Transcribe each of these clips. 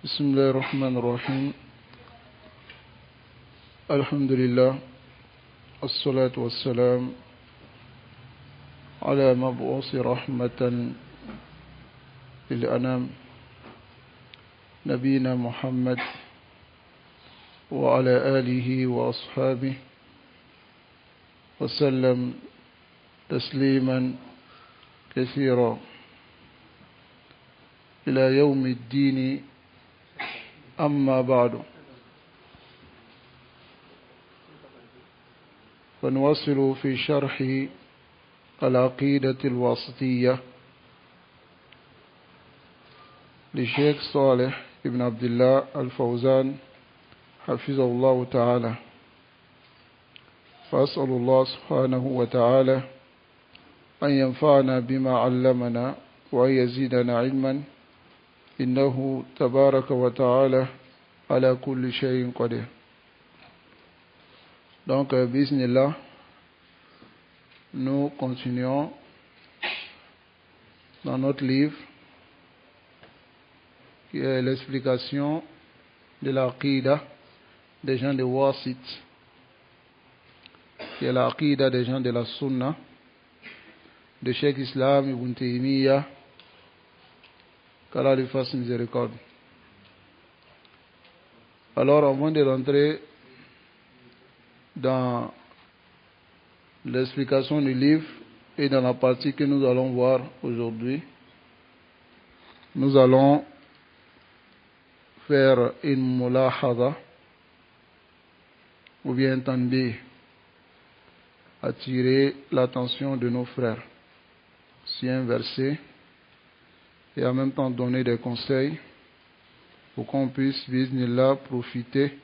بسم الله الرحمن الرحيم. الحمد لله الصلاة والسلام على مبعوث رحمة للأنام نبينا محمد وعلى آله وأصحابه وسلم تسليما كثيرا إلى يوم الدين. أما بعد، فنواصل في شرح العقيدة الواسطية لشيخ صالح ابن عبد الله الفوزان حفظه الله تعالى. فأسأل الله سبحانه وتعالى أن ينفعنا بما علمنا وأن يزيدنا علما، إنه تبارك وتعالى على كل شيء قدير. Donc, bismillah, nous continuons dans notre livre qui est l'explication de l'aqida des gens de Wasit, qui est l'aqida des gens de la Sunna de Cheikh Islam Ibn Taymiyyah, qu'Allah lui fasse miséricorde. Alors, avant de rentrer dans l'explication du livre et dans la partie que nous allons voir aujourd'hui, nous allons faire une mulahada, ou bien tenter attirer l'attention de nos frères sur un verset et en même temps donner des conseils pour qu'on puisse, bismillah, profiter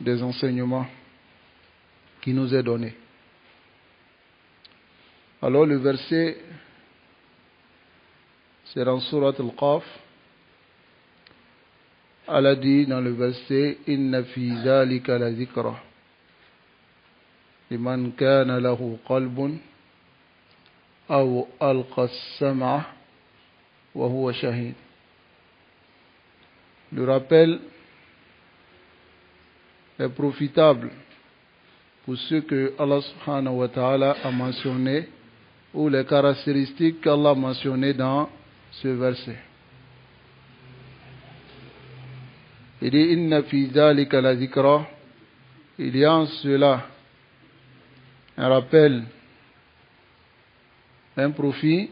des enseignements qui nous est donné. Alors le verset, c'est dans Surat Al-Qaf. Allah dit dans le verset: Inna fi zalika la zikra liman kana lahu qalbun aw alqa as-sam'a wa huwa shahid. Le rappel est profitable pour ceux que Allah subhanahu wa ta'ala a mentionné, ou les caractéristiques qu'Allah a mentionnées dans ce verset. Il dit: Inna fi dhalika la zikra, il y a en cela un rappel, un profit,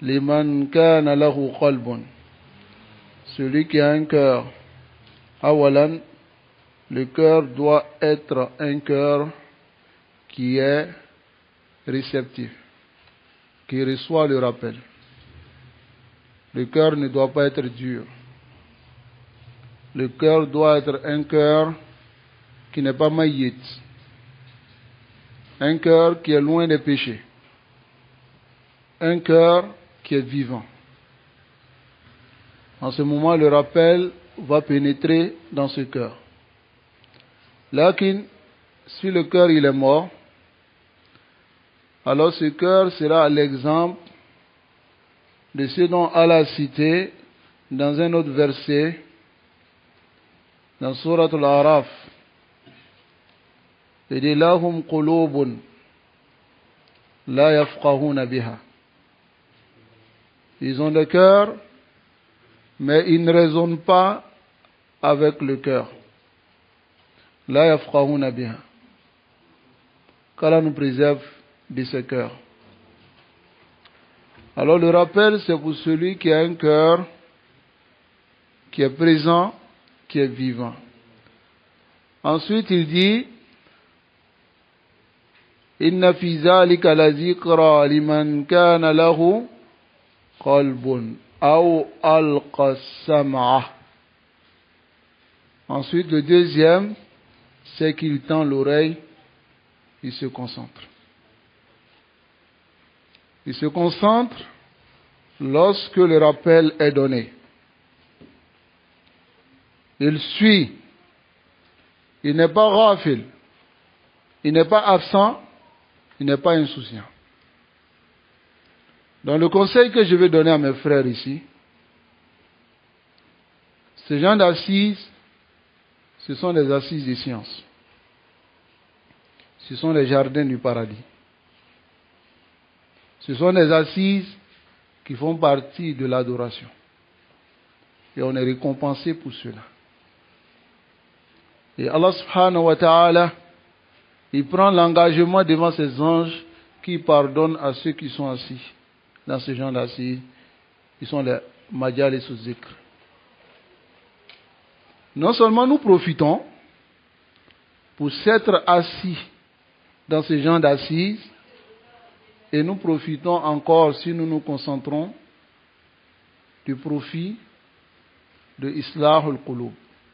liman kana lahu qalbun, celui qui a un cœur. Awalan, le cœur doit être un cœur qui est réceptif, qui reçoit le rappel. Le cœur ne doit pas être dur. Le cœur doit être un cœur qui n'est pas maït, un cœur qui est loin des péchés, un cœur qui est vivant. En ce moment, le rappel va pénétrer dans ce cœur. Lakin, si le cœur il est mort, alors ce cœur sera l'exemple de ce dont Allah a cité dans un autre verset, dans Surat Al-Araf. Il dit: Lahum qulubun la yafqahuna biha. Ils ont le cœur, mais ils ne raisonnent pas avec le cœur. La yafqahuna biha. Qu'Allah nous préserve de ce cœur. Alors le rappel, c'est pour celui qui a un cœur qui est présent, qui est vivant. Ensuite, il dit: Inna fi zalika la zikra liman kana lahu qalbun aw alqa as-sam'a. Ensuite, le deuxième, c'est qu'il tend l'oreille, il se concentre. Il se concentre lorsque le rappel est donné. Il suit. Il n'est pas ghafil. Il n'est pas absent. Il n'est pas insouciant. Donc le conseil que je vais donner à mes frères ici, Ces gens d'assises, ce sont les assises des sciences. Ce sont les jardins du paradis. Ce sont des assises qui font partie de l'adoration. Et on est récompensé pour cela. Et Allah subhanahu wa ta'ala, il prend l'engagement devant ses anges qui pardonnent à ceux qui sont assis dans ce genre d'assises. Ils sont les majalis al-zikr. Non seulement nous profitons pour s'être assis dans ce genre d'assises, et nous profitons encore, si nous nous concentrons, du profit de Islah al-Qulub.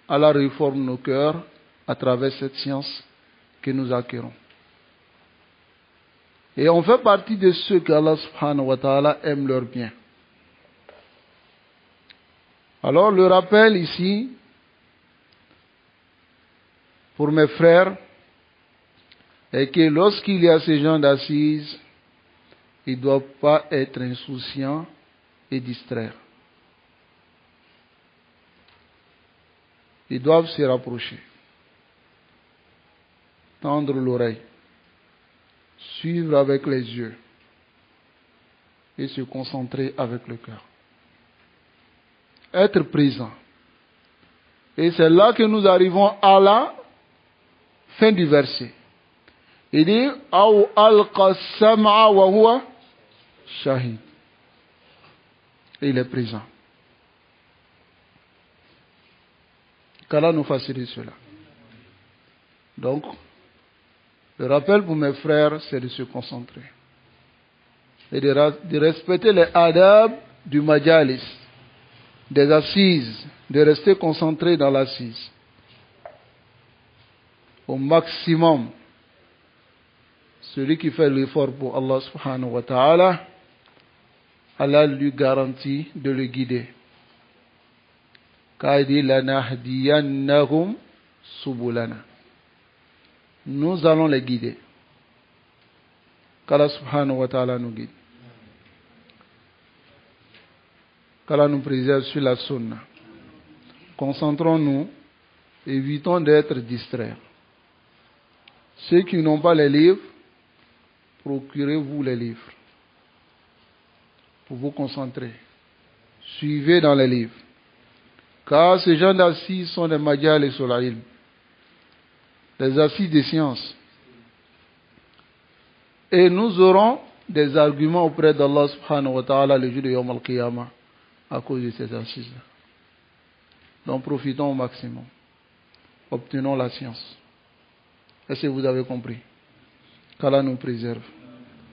Allah réforme nos cœurs à travers cette science que nous acquérons. Et on fait partie de ceux qu'Allah subhanahu wa ta'ala aime leur bien. Alors le rappel ici, pour mes frères, est que lorsqu'il y a ces gens d'assises, ils ne doivent pas être insouciants et distraire. Ils doivent se rapprocher, tendre l'oreille, suivre avec les yeux et se concentrer avec le cœur. Être présent. Et c'est là que nous arrivons à la fin du verset. Il dit Aw alqa sam'a wa huwa shahid. Et il est présent. Qu'Allah nous facilite cela. Donc, le rappel pour mes frères, c'est de se concentrer. Et de respecter les adab du majalis, des assises, de rester concentré dans l'assise. Au maximum, celui qui fait l'effort pour Allah subhanahu wa ta'ala, Allah lui garantit de le guider. Car il dit lanahdiyannahum subulana. Nous allons les guider. Qu'Allah subhanahu wa ta'ala nous guide. Qu'Allah nous préserve sur la sunna. Concentrons-nous, évitons d'être distraits. Ceux qui n'ont pas les livres, procurez-vous les livres pour vous concentrer. Suivez dans les livres. Car ces gens d'assises sont des majalis sur la ilm, des assises des sciences. Et nous aurons des arguments auprès d'Allah subhanahu wa ta'ala le jour de Yawm al-Qiyamah à cause de ces assises-là. Donc profitons au maximum. Obtenons la science. Est-ce que vous avez compris? Qu'Allah nous préserve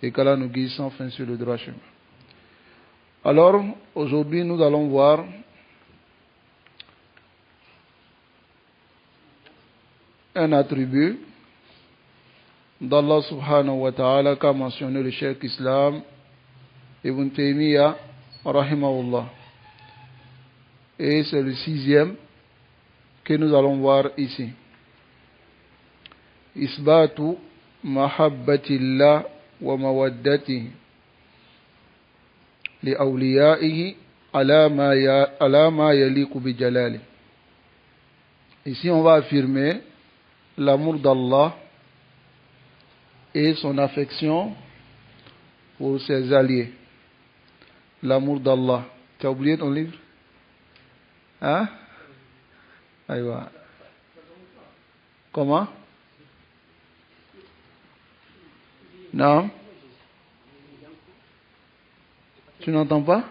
et qu'Allah nous guide sans fin sur le droit chemin. Alors, aujourd'hui, nous allons voir un attribut d'Allah subhanahu wa ta'ala qu'a mentionné le Cheikh Islam Ibn Taymiyyah rahimahullah. Et c'est le 6e que nous allons voir ici. Isbatu mahabbatillah wa mawaddatihi li awliyaihi ala ma yaliqu bi jalali. Ici on va affirmer l'amour d'Allah et son affection pour ses alliés. L'amour d'Allah. Tu as oublié ton livre? Hein? Aïwa. Comment? Non? Tu n'entends pas?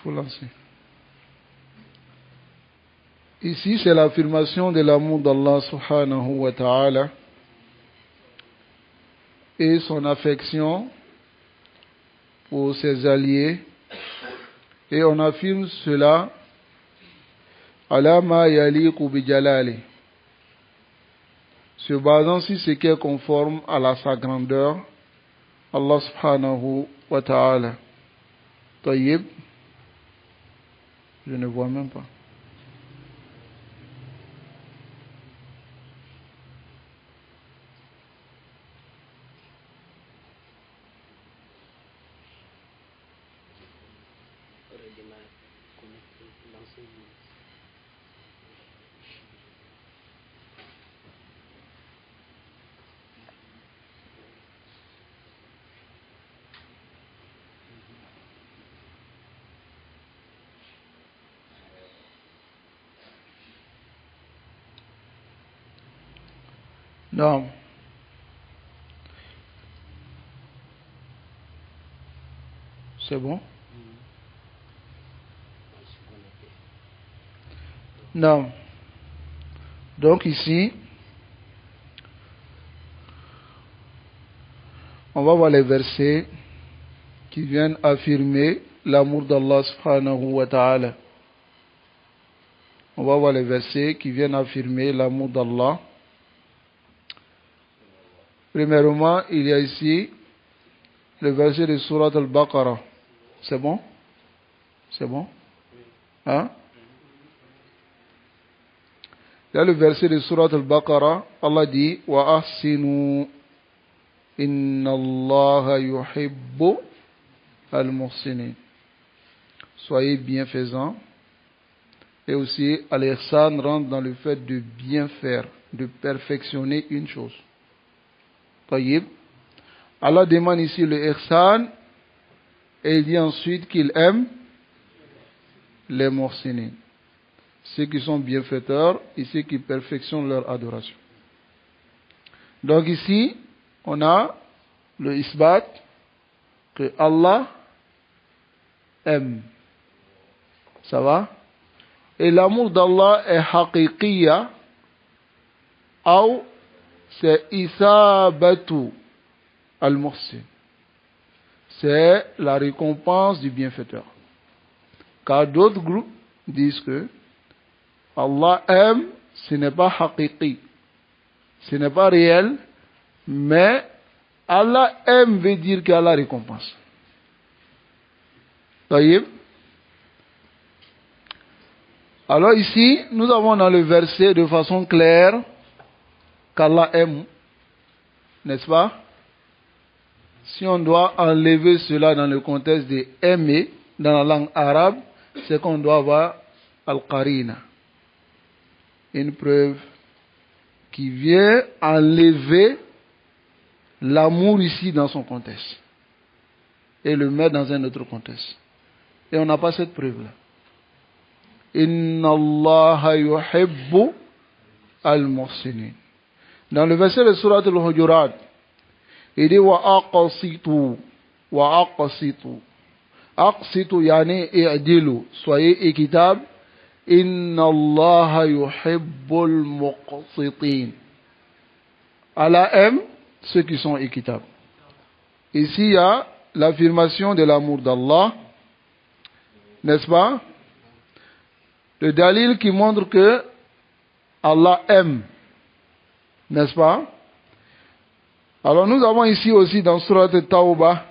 Il faut lancer. Ici, c'est l'affirmation de l'amour d'Allah subhanahu wa ta'ala et son affection pour ses alliés. Et on affirme cela ala ma yaliqu bi jalali, se basant sur ce qui est conforme à sa grandeur, Allah subhanahu wa ta'ala. Tayyib, je ne vois même pas. Non. C'est bon? Non. Donc ici, on va voir les versets qui viennent affirmer l'amour d'Allah subhanahu wa ta'ala. On va voir les versets qui viennent affirmer l'amour d'Allah. Premièrement, il y a ici le verset de Surat al-Baqarah. C'est bon? C'est bon? Hein? Il y a le verset de Surat al-Baqarah. Allah dit wa ahsinu inna Allah yuhibbu al-muhsinin. Soyez bienfaisants. Et aussi, al-ihsan rentre dans le fait de bien faire, de perfectionner une chose. Tayyib. Allah demande ici le ihsan et il dit ensuite qu'il aime les muhsinin, ceux qui sont bienfaiteurs et ceux qui perfectionnent leur adoration. Donc ici, on a le isbat que Allah aime. Ça va? Et l'amour d'Allah est haqiqiyya ou c'est isabatu al-muhsin. C'est la récompense du bienfaiteur. Car d'autres groupes disent que Allah aime, ce n'est pas haqiqi, ce n'est pas réel, mais Allah aime veut dire qu'Allah récompense. Taïb. Alors ici, nous avons dans le verset de façon claire qu'Allah aime, n'est-ce pas? Si on doit enlever cela dans le contexte de aimer, dans la langue arabe, c'est qu'on doit avoir al-qarina, une preuve qui vient enlever l'amour ici dans son contexte et le mettre dans un autre contexte. Et on n'a pas cette preuve-là. Inna Allah yuhibbu al-muhsinin. Dans le verset de Surat al-Hujurat, il dit wa aqsitu, wa aqsitu. Aqsitu yani i'dilu, soyez équitable. Inna Allah yuhibbul muqsitin. Allah aime ceux qui sont équitables. Ici, il y a l'affirmation de l'amour d'Allah, n'est-ce pas? Le dalil qui montre que Allah aime, n'est-ce pas? Alors nous avons ici aussi dans Surat At-Tawbah,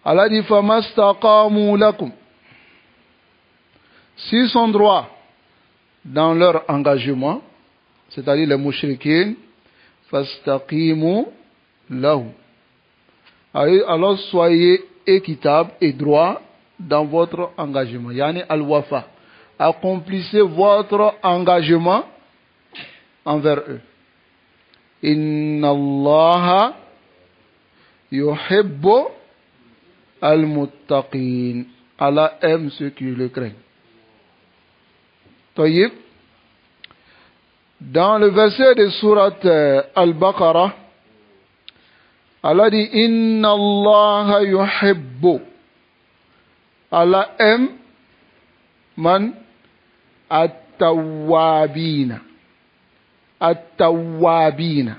Allah dit famastaqamu lakum. S'ils sont droits dans leur engagement, c'est-à-dire les mouchriquins, fastaqimu lahu. Alors soyez équitables et droits dans votre engagement. Yani al-wafa. Accomplissez votre engagement envers eux. Inna Allah yuhibbu al-muttaqin. Allah aime ceux qui le craignent. Tayyib. Dans le verset de Surat Al-Baqarah, Allah dit Inna Allah yuhibbu. Allah aime man at-tawwabina. At-tawwabina.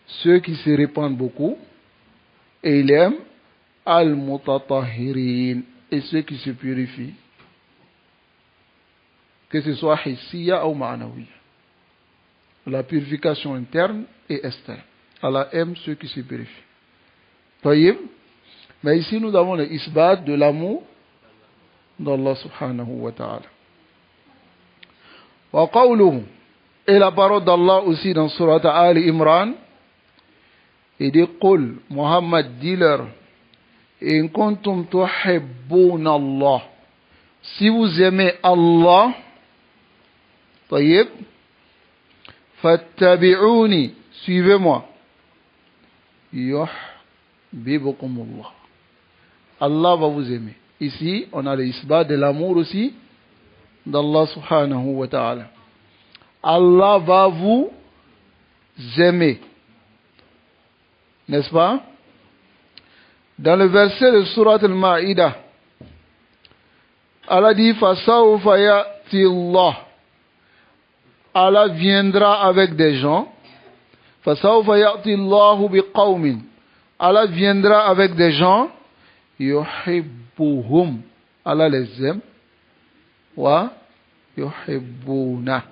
Ceux qui se répandent beaucoup. Et il aime al-mutatahirin. Et ceux qui se purifient. Que ce soit hissiya ou ma'nawiya. la purification interne et externe. Allah aime ceux qui se purifient. Voyez? Mais ici, nous avons le isbat de l'amour d'Allah subhanahu wa ta'ala. Wa qawluhu. Et la parole d'Allah aussi dans Surat Ali Imran. Il dit, Qul, Muhammad, dis-leur, in kuntum tuhibbuna Allah. Si vous aimez Allah, tayyib, fattabi'uni, suivez-moi. Yuhibbukumullah. Allah va vous aimer. Ici, on a l'isbat de l'amour aussi d'Allah subhanahu wa ta'ala. Allah va vous aimer. N'est-ce pas? Dans le verset de Surat al-Ma'idah, Allah dit, Fasawfa ya'ti Allah. Allah viendra avec des gens. Fasawfa ya'ti Allahu biqawmin. Allah viendra avec des gens. Yuhibbuhum. Allah les aime. Wa yuhibbuna.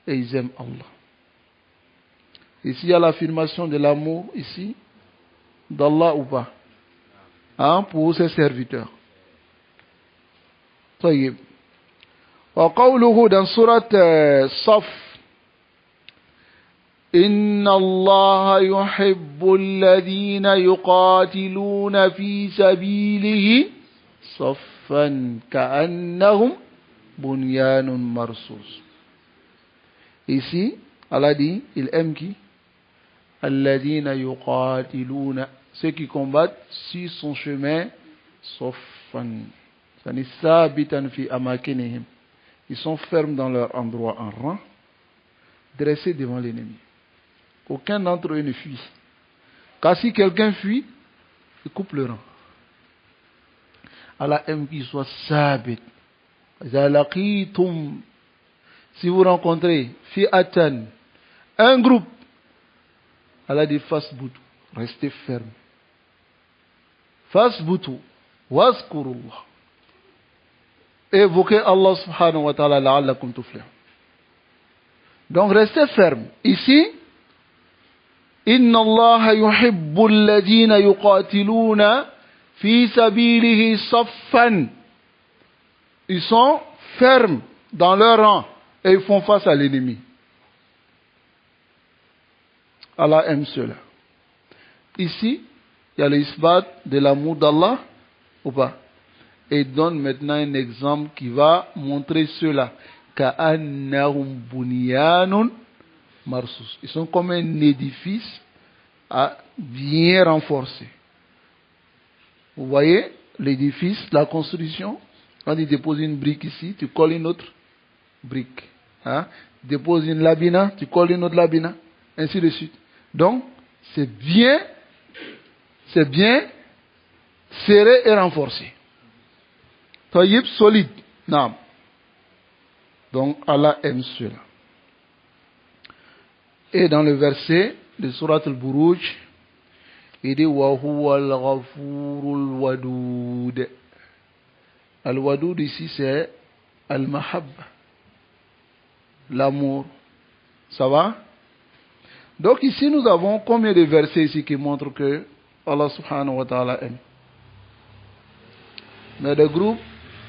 Et ils aiment Allah. Ici, il y a l'affirmation de l'amour, ici, d'Allah ou pas, hein, pour ses serviteurs. طيب. وقوله dans surat Saf, إن الله يحب الذين يقاتلون في سبيله صفا كأنهم بنيان مرصوص. Ici, Allah dit, il aime qui? Alladhina yuqatiluna, ceux qui combattent sur son chemin, saffan. Sabitan fi amakinihim. Ils sont fermes dans leur endroit en rang, dressés devant l'ennemi. Aucun d'entre eux ne fuit. Car si quelqu'un fuit, il coupe le rang. Allah aime qu'il soit sabit. Zalaqitum. Si vous rencontrez fi'atan, un groupe, Allah dit fasbutu, restez ferme. Fasbutu, wazkurullah. Évoquez Allah subhanahu wa ta'ala la'allakum tuflihun. Donc restez ferme. Ici, inna Allah yuhibbu alladhina yuqatiluna fi sabilihi saffan. Ils sont fermes dans leur rang. Et ils font face à l'ennemi. Allah aime cela. Ici, il y a l'isbat de l'amour d'Allah, ou pas? Et il donne maintenant un exemple qui va montrer cela. Ka'annahum bunyanun marsus. Ils sont comme un édifice bien renforcé. Vous voyez l'édifice, la construction? Quand tu déposes une brique ici, tu colles une autre brique. Hein? Dépose une labina, tu colles une autre labina, ainsi de suite. Donc, c'est bien serré et renforcé. Taïb solide. Non. Donc, Allah aime cela. Et dans le verset de Surat al-Buruj, il dit wa huwa al-ghafurul wadud. Al-wadud ici c'est al-mahabba. L'amour. Ça va? Donc ici nous avons combien de versets ici qui montrent que Allah subhanahu wa ta'ala aime? Mais des groupes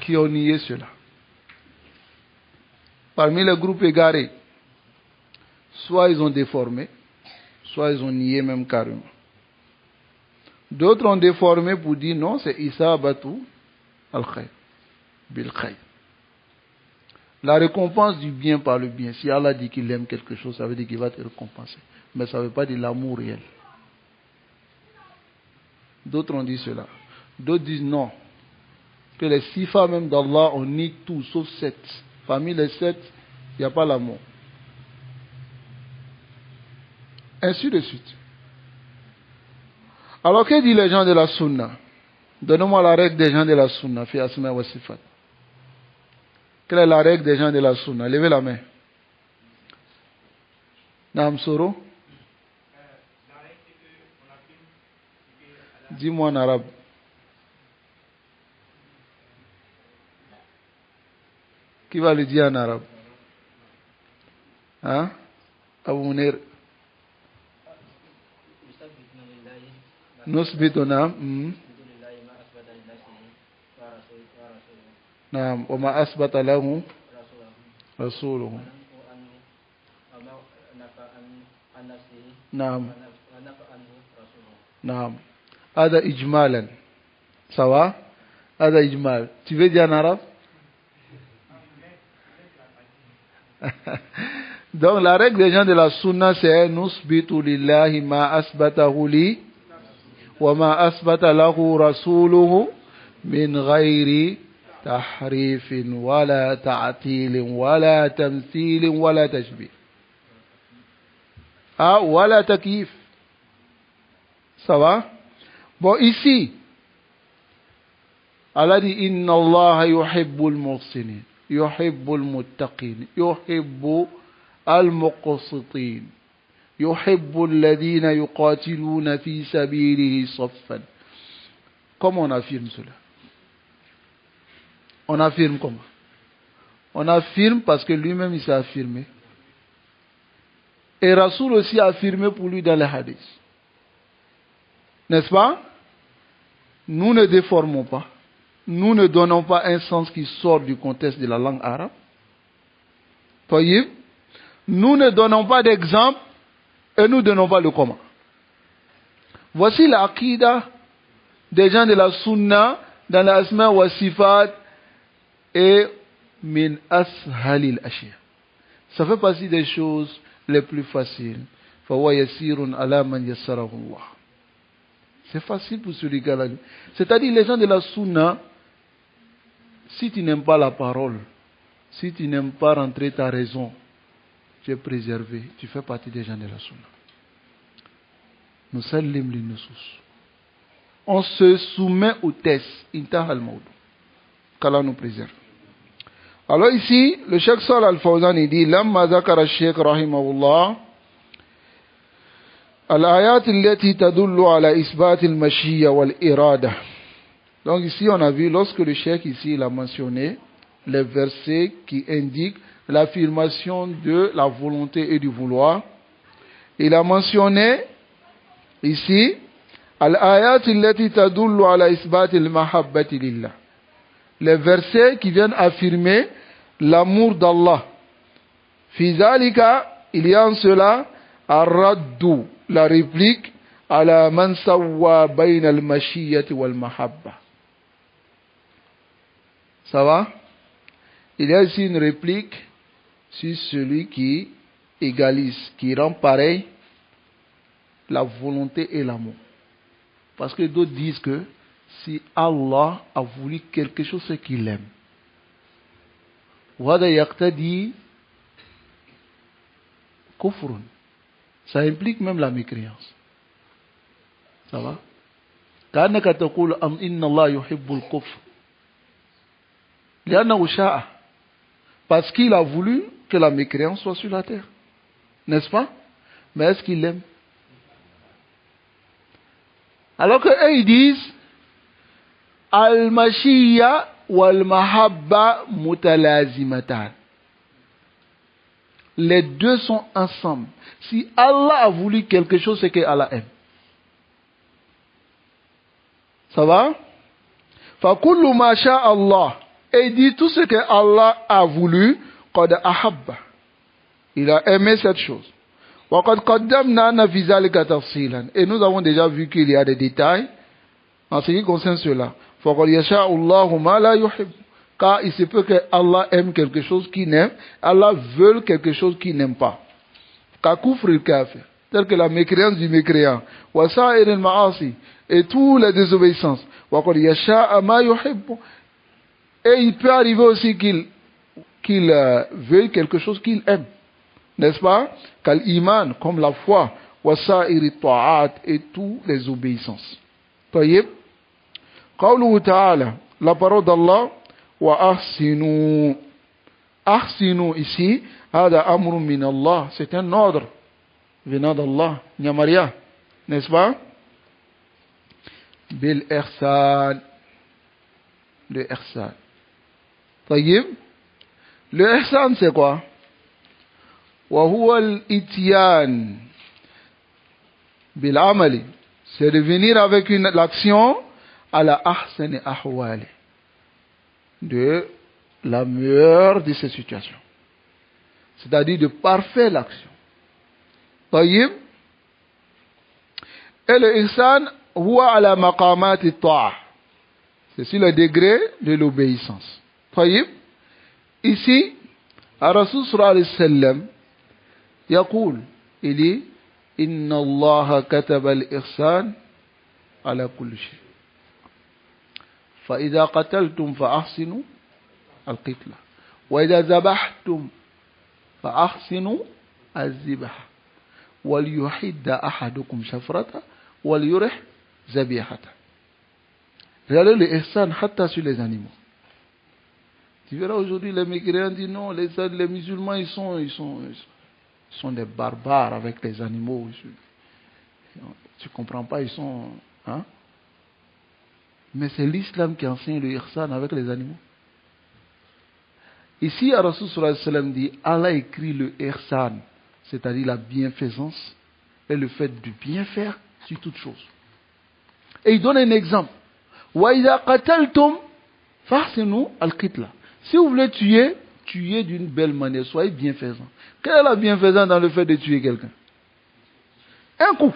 qui ont nié cela. Parmi les groupes égarés, soit ils ont déformé, soit ils ont nié même carrément. D'autres ont déformé pour dire non, c'est Isa Batou al-Khayr, bil Khayr. La récompense du bien par le bien. Si Allah dit qu'il aime quelque chose, ça veut dire qu'il va te récompenser. Mais ça ne veut pas dire l'amour réel. D'autres ont dit cela. D'autres disent non. Que les 6 femmes même d'Allah, on nie tout, sauf 7. Parmi les 7, il n'y a pas l'amour. Ainsi de suite. Alors, que disent les gens de la Sunna? Donnez-moi la règle des gens de la Sunna. Fi asma wa sifat. Quelle est la règle des gens de la Sunna? Levez la main. Naam Soro. Dis-moi en arabe. Qui va le dire en arabe? Hein? Abu Munir. Nusbitu naam. Naam. Wa ma asbata lahu rasuluhu. Naam. Naam. Hada ijmalan. Ça va? Hada ijmal. Tu veux dire en arabe? Donc la règle des gens de la sunna c'est nusbitu lillahi ma asbatahu li wa ma asbata lahu rasuluhu min ghairi tahrifin wala ta'tilin wala tamthilin wala tashbih. Ah, wala takyif. Ça va? Bon, ici, Allah dit inna Allah yuhibbul muhsinin, yuhibbul muttaqin, yuhibbu al-muqsitin, yuhibbu alladhina yuqatiluna fi sabilihi saffan. Comment on affirme cela? On affirme comment? On affirme parce que lui-même il s'est affirmé. Et Rasoul aussi a affirmé pour lui dans les hadiths. N'est-ce pas? Nous ne déformons pas. Nous ne donnons pas un sens qui sort du contexte de la langue arabe. Voyez? Nous ne donnons pas d'exemple et nous ne donnons pas le comment. Voici l'aqida des gens de la sunna dans l'asma wa sifat et min ashalil ashya. Ça fait partie des choses les plus faciles. Fawa yasirun ala man yassarahu Allah. C'est facile pour celui qui a la lumière. C'est-à-dire les gens de la sunna, si tu n'aimes pas la parole, si tu n'aimes pas rentrer ta raison, tu es préservé, tu fais partie des gens de la sunna. Nous salim li nusus. On se soumet au test, intahal maoud. Qu'Allah nous préserve. Alors ici, le Cheikh Salih Al-Fawzan il dit Lamma zakara Cheikh rahimahullah al-ayat allati tadullu ala isbat al-mashiyya wal-irada. Donc ici on a vu, lorsque le Cheikh ici il a mentionné les versets qui indiquent l'affirmation de la volonté et du vouloir, il a mentionné ici al-ayat allati tadullu ala isbat al-mahabbati lillah, les versets qui viennent affirmer l'amour d'Allah. Fi zalika, il y a en cela ar-raddu, la réplique ala man sawwa bayna al-mashiyyati wal mahabba. Ça va? Il y a ici une réplique sur celui qui égalise, qui rend pareil la volonté et l'amour. Parce que d'autres disent que si Allah a voulu quelque chose, c'est qu'il aime. Wada yaqtadi kufrun. Ça implique même la mécréance. Ça va? Ka'annaka taqulu am inna Allah yuhibbul kufr. Li'annahu sha'a. Parce qu'il a voulu que la mécréance soit sur la terre. N'est-ce pas? Mais est-ce qu'il l'aime? Alors que eux ils disent al-mashiyya wal-mahabba mutalazimatan. Les deux sont ensemble. Si Allah a voulu quelque chose, c'est que Allah aime. Ça va? Fa kullu ma sha Allah. Et il dit tout ce que Allah a voulu, qad ahabba. Il a aimé cette chose. Wa qad qaddamna anna fi zalika tafsilan. Et nous avons déjà vu qu'il y a des détails en ce qui concerne cela. Fa qad yasha Allahu ma la yuhib. Car il se peut que Allah aime quelque chose qu'il n'aime, Allah veut quelque chose qu'il n'aime pas. Ka kufr al-kafir, tel que la mécréance du mécréant, wa sa'ir al-ma'asi, et toutes les désobéissances. Wa qad yasha ma yuhib. Et il peut arriver aussi qu'il veuille quelque chose qu'il aime. N'est-ce pas? Kal iman, comme la foi, wa sa'ir al-ta'at, et toutes les obéissances. Tayyib. Qawluhu ta'ala, la parole d'Allah, wa ahsinu. Ahsinu ici, hada amrun min Allah, c'est un ordre venant d'Allah, Nyamaria, n'est-ce pas? Bil ihsan, le ihsan. Tayyib. Le ihsan c'est quoi? وهو الإتيان بالعمل, c'est de venir avec l'action à la ahsani ahwali, de la meilleure de ces situations, c'est-à-dire de parfaire l'action. طيب. Et le ihsan huwa ala maqamat at-ta'a, c'est sur le degré de l'obéissance. طيب. Ici, Rasul sallallahu alayhi wa sallam يقول, il dit, إن الله كتب الإحسان على كل شيء فإذا قتلتم فأحسنوا القتلة وإذا ذبحتم فأحسنوا الذبح وليحد أحدكم شفرته وليرح ذبيحته. Regardez le ihsan hatta sur les animaux. Tu verras aujourd'hui les migrants disent non, les musulmans ils sont des barbares avec les animaux. Tu ne comprends pas, ils sont... Hein? Mais c'est l'islam qui enseigne le ihsan avec les animaux. Ici, Rasul sallallahu alayhi wa sallam dit, Allah écrit le ihsan, c'est-à-dire la bienfaisance et le fait de bien faire sur toute chose. Et il donne un exemple. وَإِذَا قَتَلْتُمْ فَأَحْسِنُوا الْقِتْلَةَ. Si vous voulez tuer, tuez d'une belle manière, soyez bienfaisant. Quelle est la bienfaisance dans le fait de tuer quelqu'un? Un coup.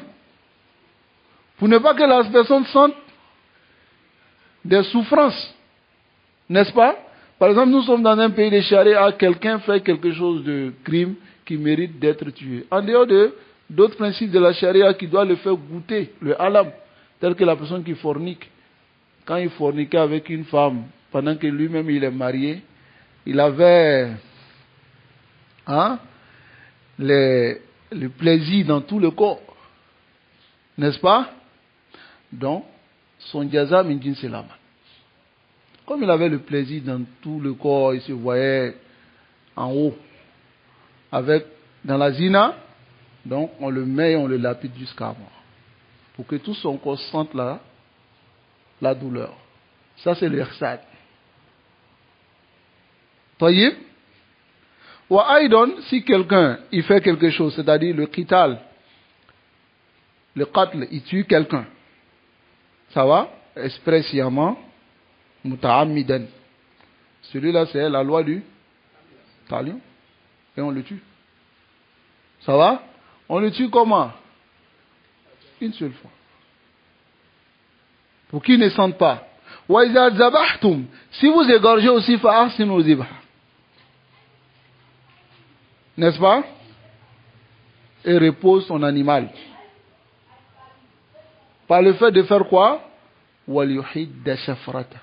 Pour ne pas que la personne sente des souffrances. N'est-ce pas? Par exemple, nous sommes dans un pays de charia, quelqu'un fait quelque chose de crime qui mérite d'être tué. En dehors d'autres principes de la charia qui doivent le faire goûter, le halam, tel que la personne qui fornique. Quand il forniquait avec une femme, pendant que lui-même il est marié, il avait le plaisir dans tout le corps. N'est-ce pas? Donc, son jaza min jinsi al-amal. Comme il avait le plaisir dans tout le corps, il se voyait en haut. Dans la zina, donc on le met et on le lapide jusqu'à mort. Pour que tout son corps sente la douleur. Ça c'est le ihsan. Tayyib. Wa aidon, si quelqu'un il fait quelque chose, c'est-à-dire le qital, le qatl, il tue quelqu'un. Ça va? Expressément, muta'ammidan. Celui-là c'est la loi du talion. Et on le tue. Ça va? On le tue comment? Une seule fois. Pour qu'il ne sente pas. Wa iza zabahtum, si vous égorgez aussi, fa ahsinu zibha. N'est-ce pas? Et repose son animal. Par le fait de faire quoi? Wal yuhidda shafrata.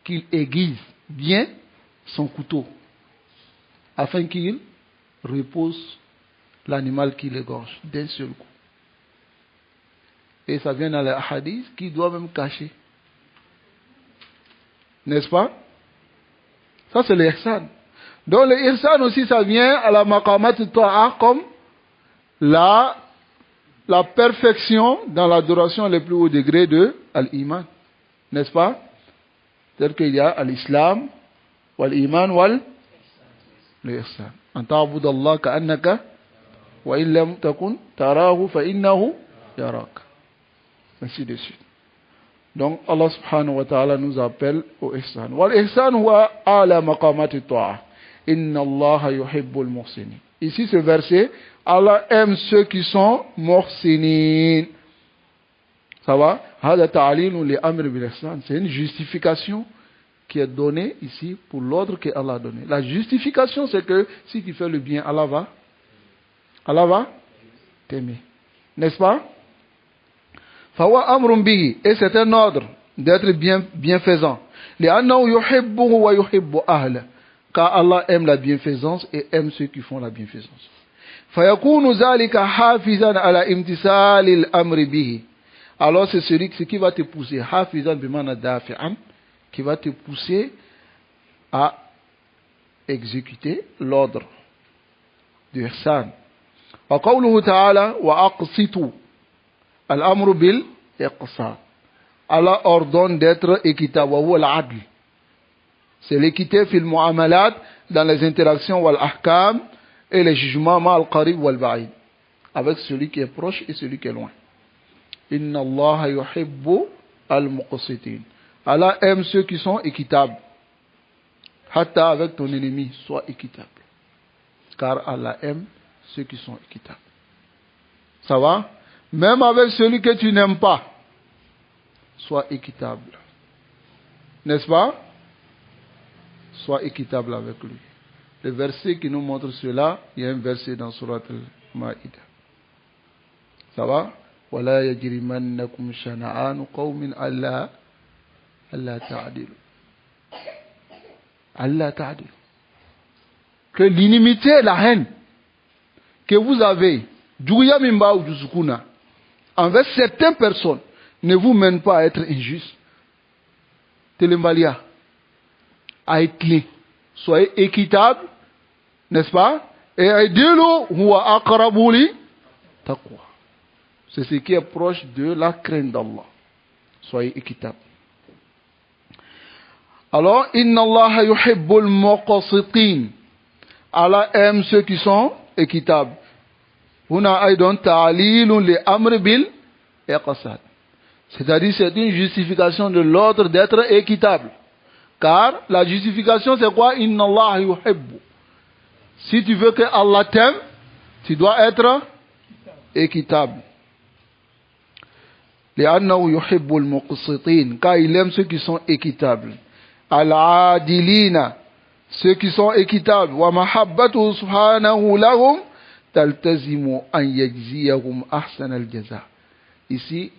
Qu'il aiguise bien son couteau. Afin qu'il repose l'animal qu'il égorge d'un seul coup. Et ça vient dans les hadiths qui doit même cacher. N'est-ce pas? Ça c'est le ihsan. Donc le ihsan aussi ça vient à la maqamat ta'a comme la perfection dans l'adoration le plus haut degré de al-iman. N'est-ce pas? C'est-à-dire qu'il y a l'islam, wal-iman, wal-ihsan. An ta'bud Allah ka'annaka wa illam takun tarahu fa innahu yarak. Ainsi de suite. Donc Allah subhanahu wa ta'ala nous appelle au ihsan. Wal ihsan huwa ala maqamati ta'a. Inna Allah yuhibbul muhsinin. Ici ce verset, Allah aime ceux qui sont muhsinin. Ça va? Hada ta'lilun li amr bil ihsan. C'est une justification qui est donnée ici pour l'ordre que Allah a donné. La justification c'est que si tu fais le bien, Allah va t'aimer. N'est-ce pas? Fawa amrun bihi, et c'est un ordre d'être bienfaisant. Li'annahu yuhibbuhu wa yuhibbu ahla, car Allah aime la bienfaisance et aime ceux qui font la bienfaisance. Fayakunu zalika hafizan ala imtisalil amri bihi. Alors c'est ce qui va te pousser, hafizan bimana dafi'an, qui va te pousser à exécuter l'ordre du ihsan. Wa qawluhu ta'ala wa aqsitu. Al-amru bil iqsad. Allah ordonne d'être équitable. Wa huwa al-adl. C'est l'équité fil mu'amalat, dans les interactions, wal ahkam, Et les jugements ma'al qarib wal ba'id, avec celui qui est proche et celui qui est loin. Inna Allah yuhibbu al-muqsitin. Allah aime ceux qui sont équitables. Hatta avec ton ennemi, sois équitable. Car Allah aime ceux qui sont équitables. Ça va? Même avec celui que tu n'aimes pas, sois équitable. N'est-ce pas? Sois équitable avec lui. Le verset qui nous montre cela, il y a un verset dans Surat al-Ma'ida. Ça va? وَلَا يَجْرِمَنَّكُمْ شَنَآنُ قَوْمٍ أَلَّا تَعْدِلُوا. Allah ta'adil. Que l'inimité, la haine que vous avez, Djouya Mimba ou Djouzoukouna, envers certaines personnes, ne vous mène pas à être injuste. Telembalia, à être clé. Soyez équitable, n'est-ce pas? Et aidez-le, huwa aqrabuli taqwa. C'est ce qui est proche de la crainte d'Allah. Soyez équitable. Alors, inna Allah yuhibbul muqsitin. Allah aime ceux qui sont équitables. Huna aidon ta'lilun li amr bil iqsad. C'est-à-dire, c'est une justification de l'ordre d'être équitable. Car la justification, c'est quoi? Inna Allah yuhibbu. Si tu veux que Allah t'aime, tu dois être équitable. Li'annahu yuhibbul muqsitin. Car il aime ceux qui sont équitables. Al-adilina, ceux qui sont équitables. Wa mahabbatu subhanahu lahum taltazimu an yajziyahum ahsan al-jaza. Ici,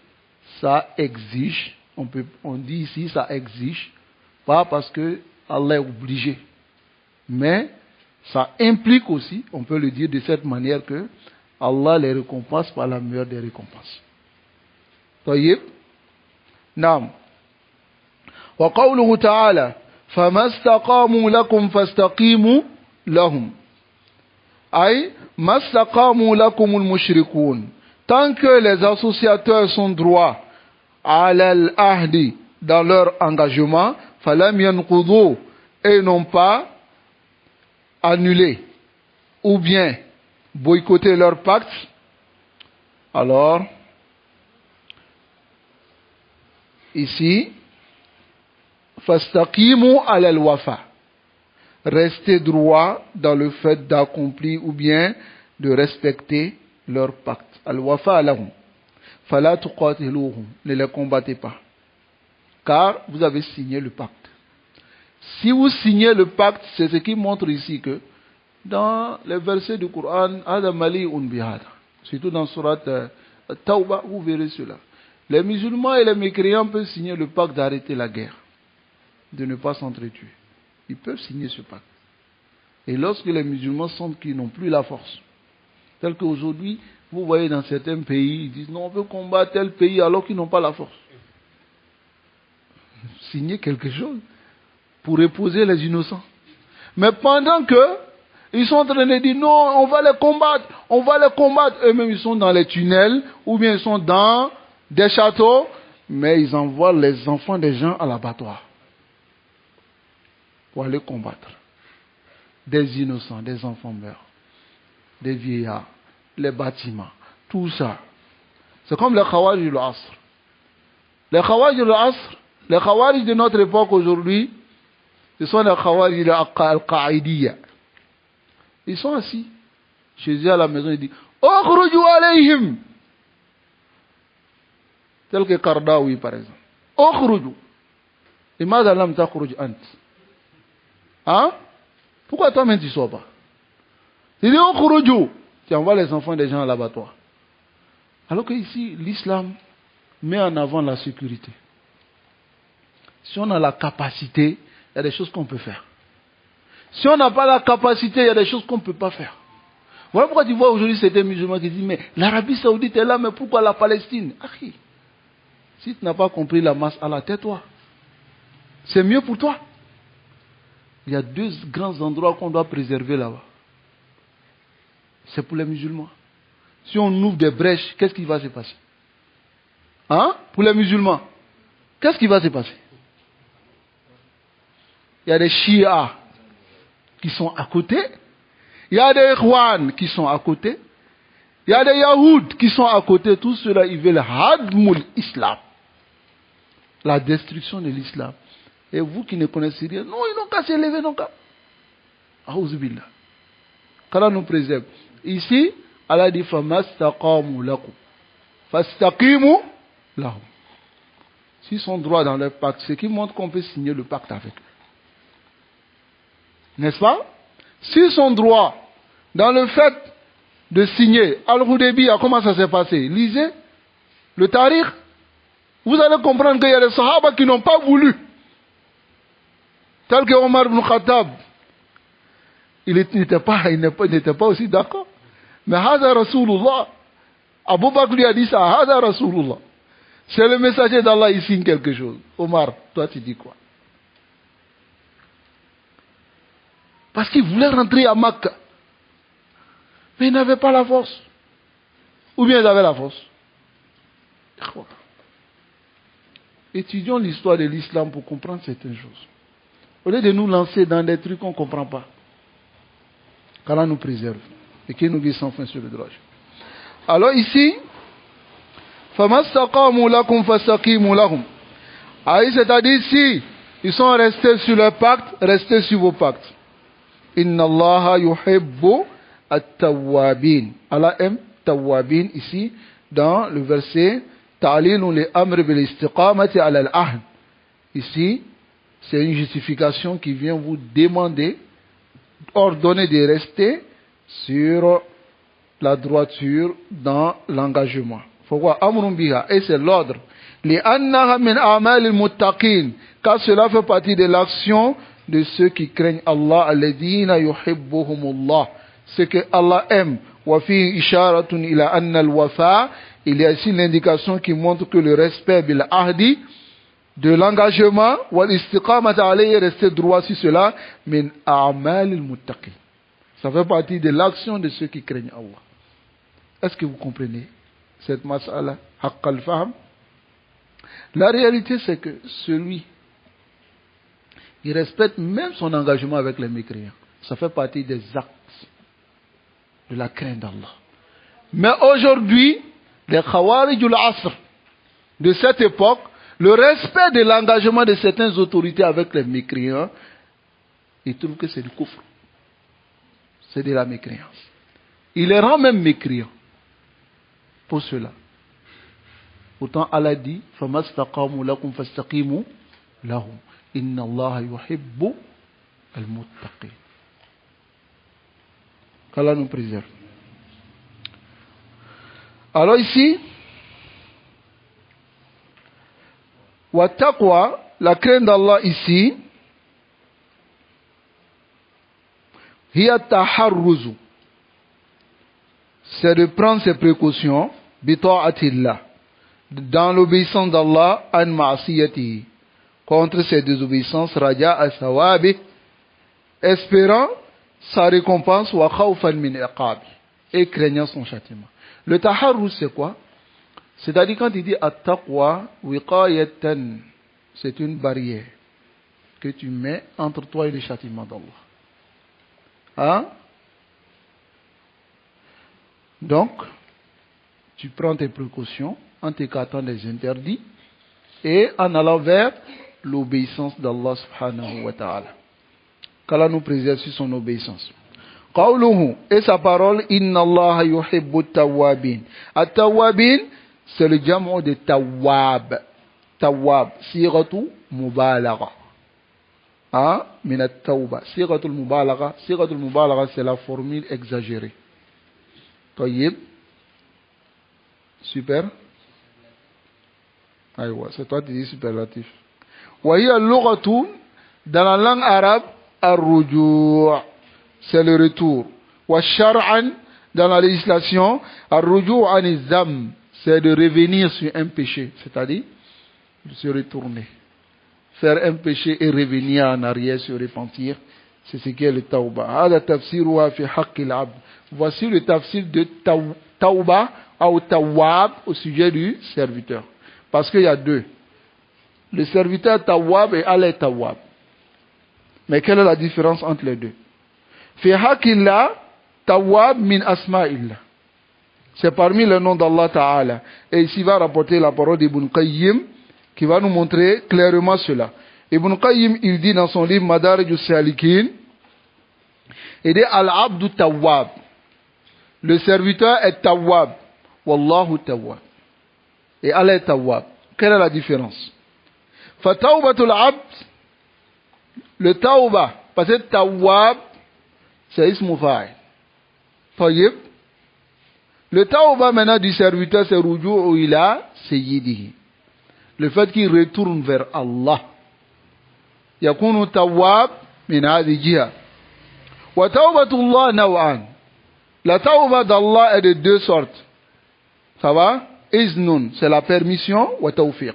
ça exige, on dit ici, ça exige, pas parce que Allah est obligé, mais ça implique aussi, on peut le dire de cette manière, que Allah les récompense par la meilleure des récompenses. طيب نعم وقوله تعالى فما استقاموا لكم فاستقيموا لهم أي ما استقاموا لكم المشركون. Tant que les associateurs sont droits على العهد dans leur engagement, فلم ينقضوا, et n'ont pas annulé ou bien boycotté leur pacte, alors ici fastaqimu ala al-wafa, restez droit dans le fait d'accomplir ou bien de respecter leur pacte. Al-wafa lahum fala tuqatiluhum, ne les combattez pas, car vous avez signé le pacte. Si vous signez le pacte, c'est ce qui montre ici que dans les versets du Coran, surtout dans Surat Tawbah, vous verrez cela. Les musulmans et les mécréants peuvent signer le pacte d'arrêter la guerre, de ne pas s'entretuer. Ils peuvent signer ce pacte. Et lorsque les musulmans sentent qu'ils n'ont plus la force, tel qu'aujourd'hui, vous voyez dans certains pays, ils disent non, on veut combattre tel pays alors qu'ils n'ont pas la force. Signer quelque chose pour reposer les innocents. Mais pendant que ils sont en train de dire non, on va les combattre, eux-mêmes ils sont dans les tunnels, ou bien ils sont dans des châteaux, mais ils envoient les enfants des gens à l'abattoir pour aller combattre. Des innocents, des enfants meurent, des vieillards, les bâtiments, tout ça. C'est comme les Khawarij de l'Asr. Les Khawarij de l'Asr, les Khawarij de notre époque aujourd'hui, ce sont les Khawarij de Al-Qaïdiyya. Ils sont assis chez eux à la maison, ils disent Okhruju alayhim. Tel que Kardawi par exemple. Okhruju. Et Madalam takhruj ant. Hein? Pourquoi toi-même tu ne sors pas? Il dit Okhruju. Tu envoies les enfants des gens à l'abattoir. Alors que ici, l'islam met en avant la sécurité. Si on a la capacité, il y a des choses qu'on peut faire. Si on n'a pas la capacité, il y a des choses qu'on ne peut pas faire. Voilà pourquoi tu vois aujourd'hui certains musulmans qui disent mais l'Arabie Saoudite est là, mais pourquoi la Palestine? Akhi, si tu n'as pas compris la masse à la tête, toi, c'est mieux pour toi. Il y a deux grands endroits qu'on doit préserver là-bas. C'est pour les musulmans. Si on ouvre des brèches, qu'est-ce qui va se passer? Hein? Pour les musulmans, qu'est-ce qui va se passer? Il y a des chiites qui sont à côté. Il y a des Ikhwan qui sont à côté. Il y a des Yahoud qui sont à côté. Tout cela, ils veulent hadmul islam. La destruction de l'islam. Et vous qui ne connaissez rien, non, ils n'ont qu'à s'élever, non qu'à. Aouzubillah. Qu'Allah nous préserve. Ici, Allah dit famastaqamu lakum. Fastaqimu lahum. S'ils sont droits dans leur pacte, ce qui montre qu'on peut signer le pacte avec eux. N'est-ce pas? S'ils sont droits dans le fait de signer Al-Hudaybiya, comment ça s'est passé? Lisez le tarikh. Vous allez comprendre qu'il y a des Sahaba qui n'ont pas voulu. Tel que Omar ibn Khattab. Il n'était pas aussi d'accord. Mais Hada Rasulullah. Abu Bakr lui a dit ça. Hada Rasulullah. C'est le messager d'Allah, il signe quelque chose. Omar, toi tu dis quoi? Parce qu'il voulait rentrer à Makkah. Mais il n'avait pas la force. Ou bien il avait la force. Étudions l'histoire de l'islam pour comprendre certaines choses. Au lieu de nous lancer dans des trucs qu'on ne comprend pas. Qu'Allah nous préserve. Et qu'il nous guide sans fin sur le droit. Alors ici, فَمَسْتَقَامُوا لَكُمْ فَاسْتَقِيمُوا لَهُمْ. C'est-à-dire si ils sont restés sur leur pacte, restez sur vos pactes. Inna Allah yuhibbu at-tawwabin. Allah aime tawwabin ici dans le verset ta'lilun li amr bil istiqamati ala al-ahd. Ici, c'est une justification qui vient vous demander, ordonner de rester sur la droiture dans l'engagement. Pourquoi? Amrun biha, et c'est l'ordre. Li annaha min a'mal al-muttaqin, car cela fait partie de l'action de ceux qui craignent Allah, alladhina yuhibbuhumullah, ce que Allah aime. Wa fi isharatun ila anna al-wafa, il y a ici l'indication qui montre que le respect bil ahdi, de l'engagement, wal istiqamata alayhi, rester droit sur cela, min a'mal al-muttaqin. Ça fait partie de l'action de ceux qui craignent Allah. Est-ce que vous comprenez cette mas'ala? Haqq al-fahm. La réalité, c'est que celui qui respecte même son engagement avec les mécréants, ça fait partie des actes de la crainte d'Allah. Mais aujourd'hui, les Khawarijul Asr de cette époque, le respect de l'engagement de certaines autorités avec les mécréants, ils trouvent que c'est du kufr. C'est de la mécréance. Il les rend même mécréants pour cela. Pourtant, Allah dit فَمَسْتَقَامُوا لَكُمْ فَاسْتَقِيمُوا لَهُمْ إِنَّ اللَّهَ يُحِبُّ الْمُتَّقِينَ. Qu'Allah nous préserve. Alors ici, wa taqwa, la crainte d'Allah ici, hiya taharruzu, c'est de prendre ses précautions, bi ta'atillah, dans l'obéissance d'Allah, an ma'asiyatihi, contre ses désobéissances, raja as-sawabi, espérant sa récompense, wa khawfan min iqabi, et craignant son châtiment. Le taharruz, c'est quoi? C'est-à-dire quand il dit at-taqwa wiqayatan, c'est une barrière que tu mets entre toi et le châtiment d'Allah. Hein? Donc, tu prends tes précautions en t'écartant des interdits et en allant vers l'obéissance d'Allah subhanahu wa ta'ala. Qu'Allah nous préserve sur son obéissance. Qawluhu, et sa parole, inna Allah yuhibbu at-tawwabin. At-tawwabin, c'est le jam'u de tawwab. Tawwab, siratu mubalagha. Hein? Min at-tawba. Siratul mubalagha. Siratul mubalagha, c'est la formule exagérée. Tayyib. Super. Aïwa, c'est toi qui dis superlatif. Wa hiya lughatu, dans la langue arabe, ar-ruju', c'est le retour. Wa shar'an, dans la législation, ar-ruju' an-zam, c'est de revenir sur un péché, c'est-à-dire de se retourner. Faire un péché et revenir en arrière, se repentir, c'est ce qu'est le tawba. Hada tafsiruha fi haqqil abd. Voici le tafsir de tawba ou tawwab au sujet du serviteur. Parce qu'il y a deux. Le serviteur tawwab et Allah tawwab. Mais quelle est la différence entre les deux? Fi haqqillah, At-Tawwab min asma'illah. C'est parmi les noms d'Allah Ta'ala. Et ici va rapporter la parole d'Ibn Qayyim qui va nous montrer clairement cela. Ibn Qayyim, il dit dans son livre Madarij as-Salikin, il dit Al-Abdu Tawwab. Le serviteur est Tawwab. Wallahu Tawwab. Et Allah est Tawwab. Quelle est la différence? Fatawbatul Abd, le Tawba, parce que Tawwab, c'est Ismu Fa'il. Tayyib. Le Tawba maintenant du serviteur, c'est Ruju'u ila Sayyidihi. Le fait qu'il retourne vers Allah. Yakunu Tawwab min hadhi jiha. Wa Tawbatullah naw'an. La Tawba d'Allah est de deux sortes. Ça va? Iznun, c'est la permission, wa tawfiq.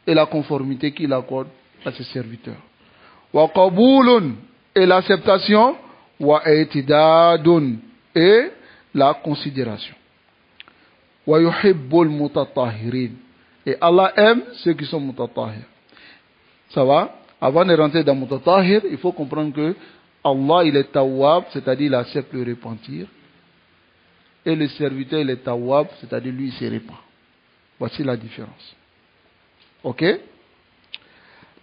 Et la conformité qu'il accorde à ses serviteurs. Wa qabulun, et l'acceptation, wa itidadun, et la considération. Wa yuhibbul mutatahhirin. Et Allah aime ceux qui sont mutatahhir. Ça va? Avant de rentrer dans mutatahhir, il faut comprendre que Allah, il est tawwab, c'est-à-dire il accepte le repentir. Et le serviteur, il est tawwab, c'est-à-dire lui, il se répand. Voici la différence. Ok?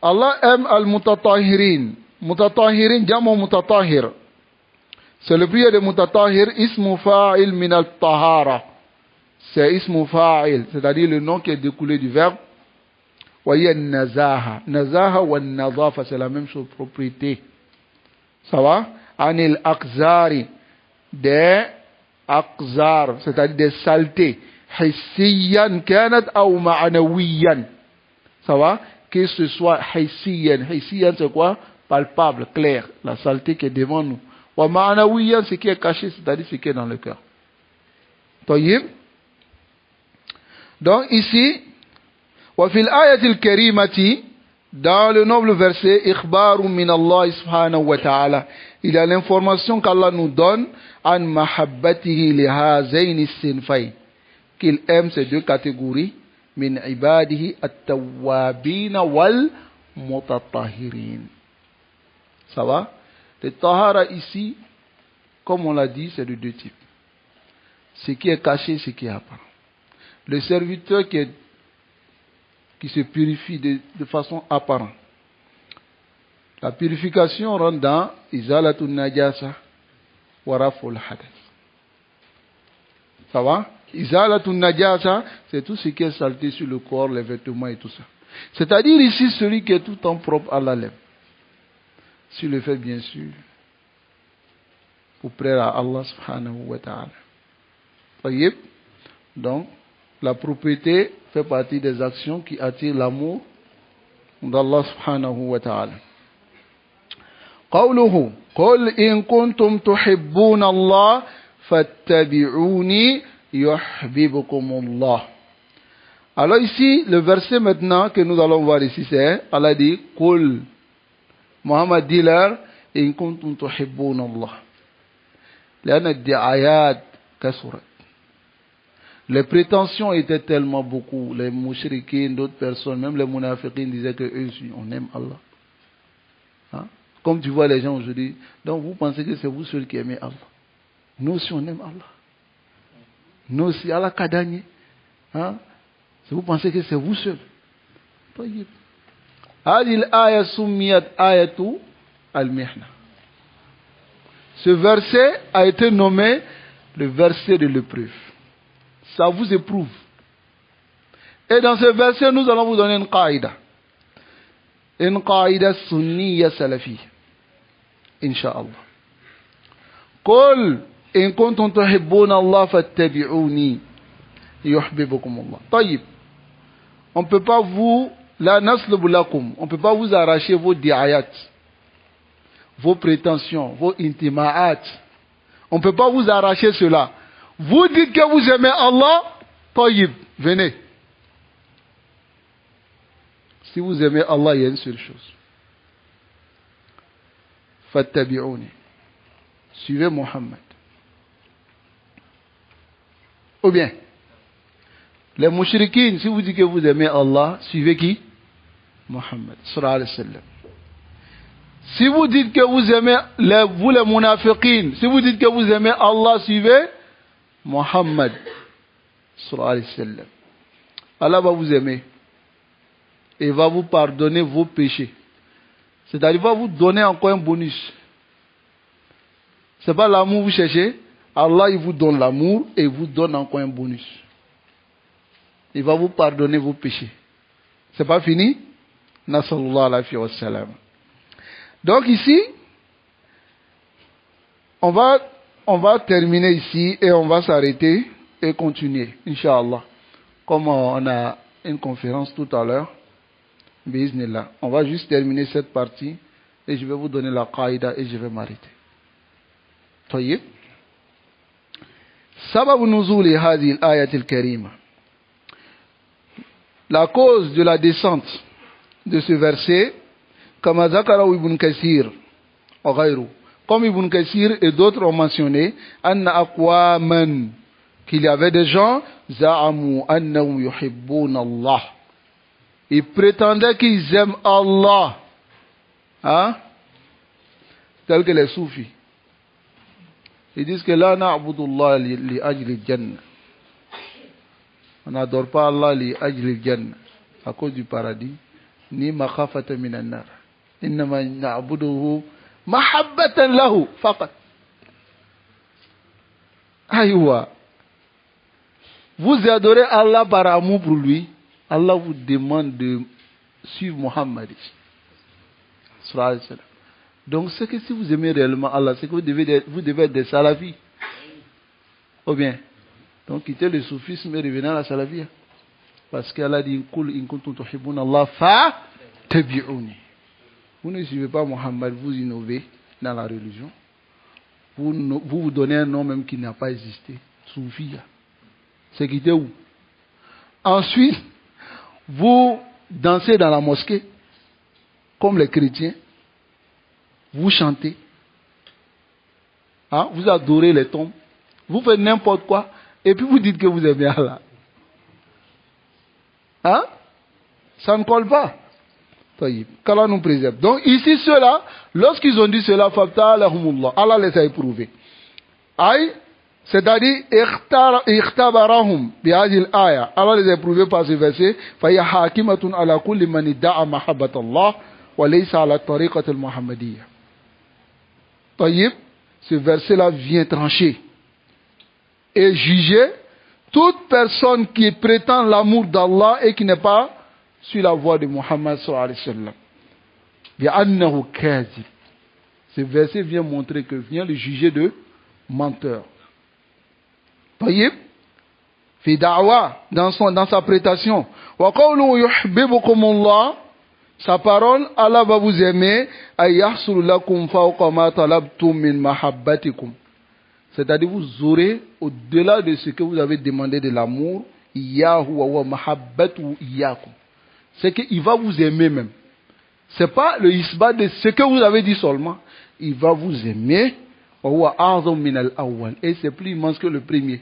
Allah aime al-mutatahirin. Mutatahirin, diamant mutatahir. C'est le prière de mutatahir, ismu fa'il min al-tahara. C'est ismu fa'il, c'est-à-dire le nom qui est découlé du verbe. Voyez nazaha. Nazaha ou nazafa, c'est la même chose, propriété. Ça va? Anil akzari. Des akzar, c'est-à-dire des saletés. Hissiyan kanat ou ma'anawiyan. Ça va? Que ce soit hissiyan. Hissiyan, c'est quoi? Palpable, clair. La saleté qui est devant nous. Wa ma'anawiyan, ce qui est caché, c'est-à-dire ce qui est dans le cœur. Tayyib. Donc ici, wa fil ayatil karimati, dans le noble verset, ikhbaru min Allah subhanahu wa ta'ala, il y a l'information qu'Allah nous donne an mahabbatihi li hazayni sinfayn, qu'il aime ces deux catégories, min ibadihi at-tawwabin wal mutatahirin. Ça va? Le tahara ici, comme on l'a dit, c'est de deux types. Ce qui est caché, ce qui est apparent. Le serviteur qui se purifie de façon apparente. La purification rentre dans Izalatun Najasa wa Raful Hadath. Ça va? Izalatun Najasa, c'est tout ce qui est saleté sur le corps, les vêtements et tout ça. C'est-à-dire ici celui qui est tout en propre à la lèvre. S'il le fait bien sûr, pour plaire à Allah subhanahu wa ta'ala. Voyez? Donc, la propriété fait partie des actions qui attirent l'amour d'Allah subhanahu wa ta'ala. قوله قل إن كنتم تحبون الله فاتبعوني يحببكم الله. Alors ici, le verset maintenant que nous allons voir ici, c'est Allah dit قل Muhammad dit leur إن كنتم تحبون الله لأن الدعايات كثرت. Les prétentions étaient tellement beaucoup. Les mouchriquins, d'autres personnes, même les munafiqins disaient que eux aussi, on aime Allah. Hein? Comme tu vois les gens aujourd'hui, donc vous pensez que c'est vous seuls qui aimez Allah. Nous aussi, on aime Allah. Nous aussi, Allah qu'a gagné. Hein? Vous pensez que c'est vous seuls. Ce verset a été nommé le verset de l'épreuve. Ça vous éprouve. Et dans ce verset, nous allons vous donner une qaïda. Une qaïda sunniya salafi. Inch'Allah. Qul in kuntum tuhibbuna Allah fattabi'uni yuhibbukum Allah. Taïb. On ne peut pas vous, la naslubu lakum, on ne peut pas vous arracher vos diayat, vos prétentions, vos intimaat. On ne peut pas vous arracher cela. Vous dites que vous aimez Allah, taïb, venez. Si vous aimez Allah, il y a une seule chose. Fattabi'uni. Suivez Muhammad. Ou bien, les mouchriquins, si vous dites que vous aimez Allah, suivez qui? Muhammad, sallallahu alayhi wa sallam. Si vous dites que vous aimez, vous les munafiqin, si vous dites que vous aimez Allah, suivez Muhammad sallallahu alayhi wa sallam. Allah va vous aimer et va vous pardonner vos péchés. C'est-à-dire, il va vous donner encore un bonus. Ce n'est pas l'amour que vous cherchez. Allah, il vous donne l'amour et il vous donne encore un bonus. Il va vous pardonner vos péchés. C'est pas fini? Nasallallahu alayhi wa sallam. Donc ici, on va terminer ici et on va s'arrêter et continuer, Inch'Allah. Comme on a une conférence tout à l'heure, Bismillah. On va juste terminer cette partie et je vais vous donner la qaïda et je vais m'arrêter. طيب. سبب نزول هذه الآية الكريمة. La cause de la descente de ce verset, كما ذكره ابن كثير وغيره, comme Ibn Kathir et d'autres ont mentionné, أن أقواما, qu'il y avait des gens, زعموا أنهم يحبون الله, ils prétendaient qu'ils aiment Allah, hein? Tels que les soufis. Ils disent que là, na'budullah li ajli jannah. On n'adore pas Allah li ajli jannah, à cause du paradis, ni makhafata minan nar. Innama na'buduhu mahabbatan lahu faqat. Aïwa. Vous adorez Allah par amour pour lui. Allah vous demande de suivre Muhammad. Donc, c'est que si vous aimez réellement Allah, c'est que vous devez être des salafis. Ou bien, donc quittez le soufisme et revenez à la salafia. Parce qu'Allah dit, Kul in kuntum tuhibbuna Allah fa tabi'uni. Vous ne suivez pas Muhammad, vous innovez dans la religion. Vous donnez un nom même qui n'a pas existé. Soufia. C'est quitter où? Ensuite, vous dansez dans la mosquée, comme les chrétiens. Vous chantez. Hein? Vous adorez les tombes. Vous faites n'importe quoi. Et puis vous dites que vous aimez Allah. Hein? Ça ne colle pas. Qu'Allah nous préserve. Donc ici, ceux-là, lorsqu'ils ont dit cela, Allah les a éprouvés. Aïe, c'est-à-dire, ikhtabarahum bihadil aya. Allah les a éprouvés par ce verset. Faya hakimatun ala kulli man idda'a mahabbat Allah wa laysa ala tariqat al-muhammadiyya. Taïb, ce verset-là vient trancher et juger toute personne qui prétend l'amour d'Allah et qui n'est pas sur la voie de Muhammad sallallahu alayhi wa sallam. Bi'annahu kazib. Ce verset vient montrer que vient le juger de menteur. Taïb, fi da'wa, dans sa prétention. Wa qawlu yuhibbukumullah, sa parole, Allah va vous aimer. Ayahsul lakum fawqa ma talabtum min mahabbatikum. C'est-à-dire, vous aurez, au-delà de ce que vous avez demandé de l'amour, Iyahu wa mahabbatu iyakum. C'est qu'il va vous aimer même. Ce n'est pas le isbat de ce que vous avez dit seulement. Il va vous aimer. Et c'est plus immense que le premier.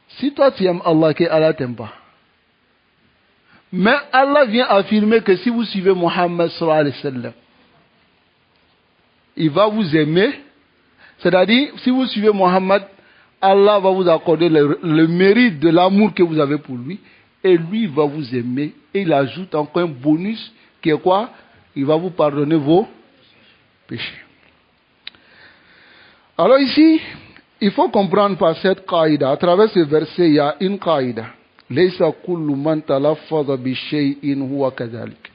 Si toi tu aimes Allah, que Allah t'aime pas. Mais Allah vient affirmer que si vous suivez Muhammad sallallahu alayhi wa sallam, il va vous aimer. C'est-à-dire, si vous suivez Muhammad, Allah va vous accorder le mérite de l'amour que vous avez pour lui. Et lui va vous aimer. Et il ajoute encore un bonus qui est quoi? Il va vous pardonner vos péchés. Alors ici, il faut comprendre par cette qaïda. À travers ce verset, il y a une qaïda. Laysa kullu man talaffaza bi shay'in huwa kadhalik.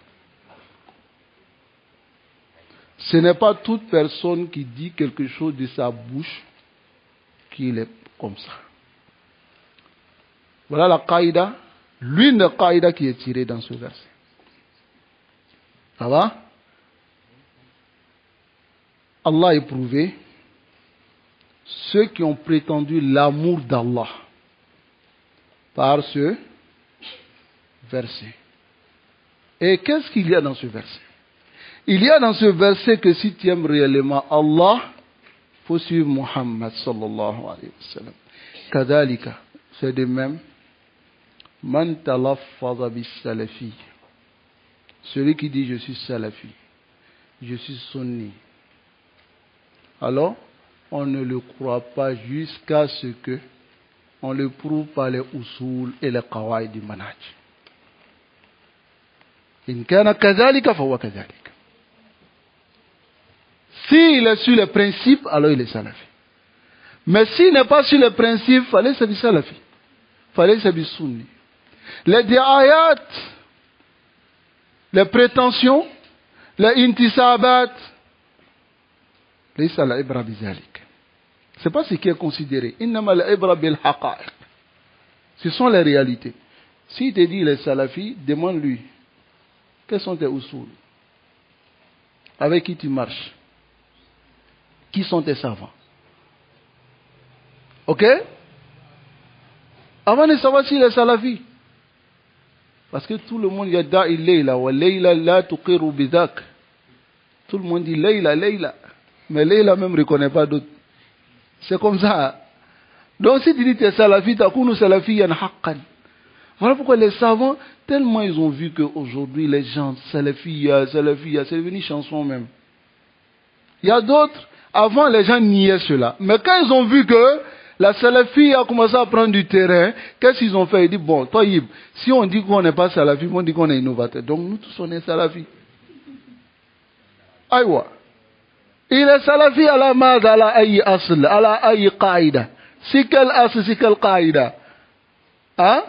Ce n'est pas toute personne qui dit quelque chose de sa bouche qu'il est comme ça. Voilà la qaïda, l'une des qaïdas qui est tirée dans ce verset. Ça va? Allah a éprouvé ceux qui ont prétendu l'amour d'Allah par ce verset. Et qu'est-ce qu'il y a dans ce verset? Il y a dans ce verset que si tu aimes réellement Allah, il faut suivre Muhammad sallallahu alayhi wa sallam. Kadhalika, c'est de même. Man talaffaza bis salafi. Celui qui dit je suis salafi. je suis sunni. Alors, on ne le croit pas jusqu'à ce que on le prouve par les usul et les qawaïd du manhaj. In kana kadhalika fa huwa kadhalik. S'il est sur les principes, alors il est salafi. Mais s'il n'est pas sur les principes, fallait c'est du salafi. Fallait c'est du sunni. Les di'ayat, les prétentions, les intisabat, laysa al-ibra bizalik. C'est pas ce qui est considéré. Innama al-ibra bil haqa'iq. Ce sont les réalités. S'il te dit il est salafi, demande-lui quels sont tes usul, avec qui tu marches, qui sont tes savants. Ok? Avant de savoir s'il est salafi. Parce que tout le monde yadda'i layla wa layla la tuqiru bidhak. Tout le monde dit layla, layla. Mais layla même ne reconnaît pas d'autres. C'est comme ça. Donc si tu dis que tu es salafi, takunu salafiyan haqqan. Voilà pourquoi les savants, tellement ils ont vu qu'aujourd'hui les gens, salafiya, salafiya, c'est devenu chanson même. Il y a d'autres, avant les gens niaient cela. Mais quand ils ont vu que la salafie a commencé à prendre du terrain, qu'est-ce qu'ils ont fait? Ils disent, bon, toi, si on dit qu'on n'est pas salafi, on dit qu'on est innovateur. Donc nous tous on est salafi. Aïwa. Il est salafi à la mad, à la aïe asl, à la aïe qaïda. C'est quel asl, c'est quel qaïda? Hein?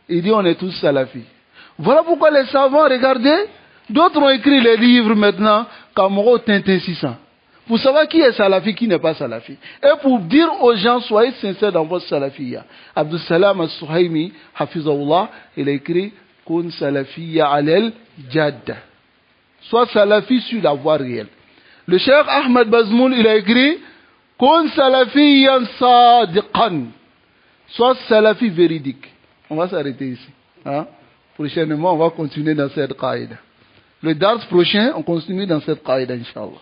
Il dit on est tous salafis. Voilà pourquoi les savants, regardez, d'autres ont écrit les livres maintenant, Kamoro Tintin 600. Pour savoir qui est salafi, qui n'est pas salafi. Et pour dire aux gens, soyez sincères dans votre salafiyya. Abdus Salam al-Suhaimi, Hafizahullah, il a écrit Kun salafiyya alel jadda. Soit salafi sur la voie réelle. Le cheikh Ahmed Bazmoul, il a écrit Kun salafiyyan sadiqan. Soit salafi véridique. On va s'arrêter ici. Hein? Prochainement, on va continuer dans cette qaïda. Le dars prochain, on continue dans cette qaïda, Inch'Allah.